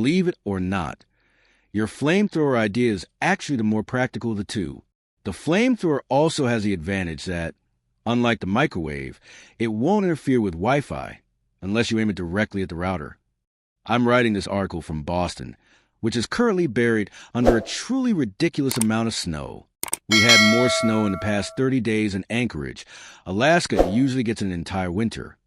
Believe it or not, your flamethrower idea is actually the more practical of the two. The flamethrower also has the advantage that, unlike the microwave, it won't interfere with Wi-Fi unless you aim it directly at the router. I'm writing this article from Boston, which is currently buried under a truly ridiculous amount of snow. We had more snow in the past 30 days in Anchorage. Alaska usually gets an entire winter.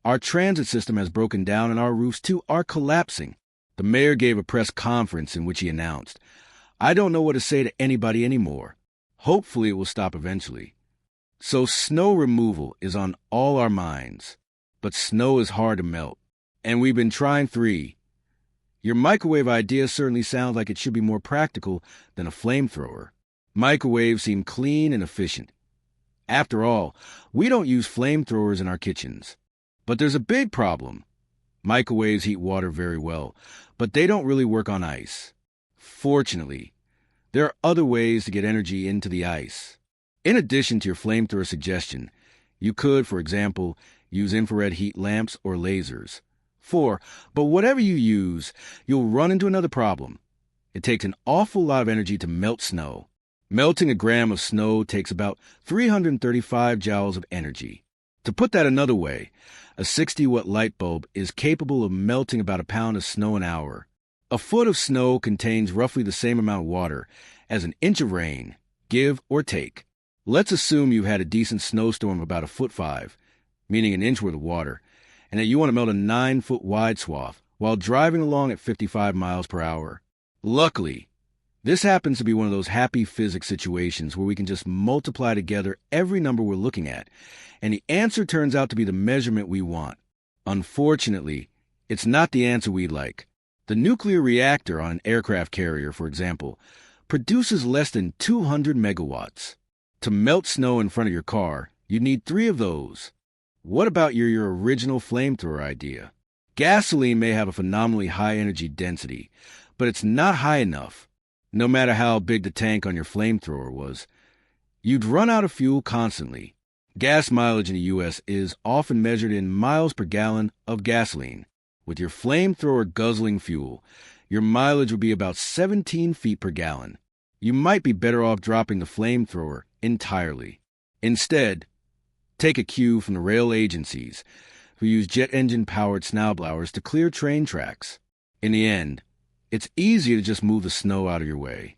Our transit system has broken down and our roofs too are collapsing. The mayor gave a press conference in which he announced, "I don't know what to say to anybody anymore. Hopefully it will stop eventually." So snow removal is on all our minds. But snow is hard to melt. And we've been trying 3. Your microwave idea certainly sounds like it should be more practical than a flamethrower. Microwaves seem clean and efficient. After all, we don't use flamethrowers in our kitchens. But there's a big problem. Microwaves heat water very well, but they don't really work on ice. Fortunately, there are other ways to get energy into the ice. In addition to your flamethrower suggestion, you could, for example, use infrared heat lamps or lasers. But whatever you use, you'll run into another problem. It takes an awful lot of energy to melt snow. Melting a gram of snow takes about 335 joules of energy. To put that another way, a 60-watt light bulb is capable of melting about a pound of snow an hour. A foot of snow contains roughly the same amount of water as an inch of rain, give or take. Let's assume you've had a decent snowstorm of about 1.5 feet, meaning an inch worth of water, and that you want to melt a 9-foot wide swath while driving along at 55 miles per hour. Luckily, this happens to be one of those happy physics situations where we can just multiply together every number we're looking at, and the answer turns out to be the measurement we want. Unfortunately, it's not the answer we'd like. The nuclear reactor on an aircraft carrier, for example, produces less than 200 megawatts. To melt snow in front of your car, you need 3 of those. What about your original flamethrower idea? Gasoline may have a phenomenally high energy density, but it's not high enough. No matter how big the tank on your flamethrower was, you'd run out of fuel constantly. Gas mileage in the U.S. is often measured in miles per gallon of gasoline. With your flamethrower guzzling fuel, your mileage would be about 17 feet per gallon. You might be better off dropping the flamethrower entirely. Instead, take a cue from the rail agencies, who use jet engine-powered snowblowers to clear train tracks. In the end, it's easier to just move the snow out of your way.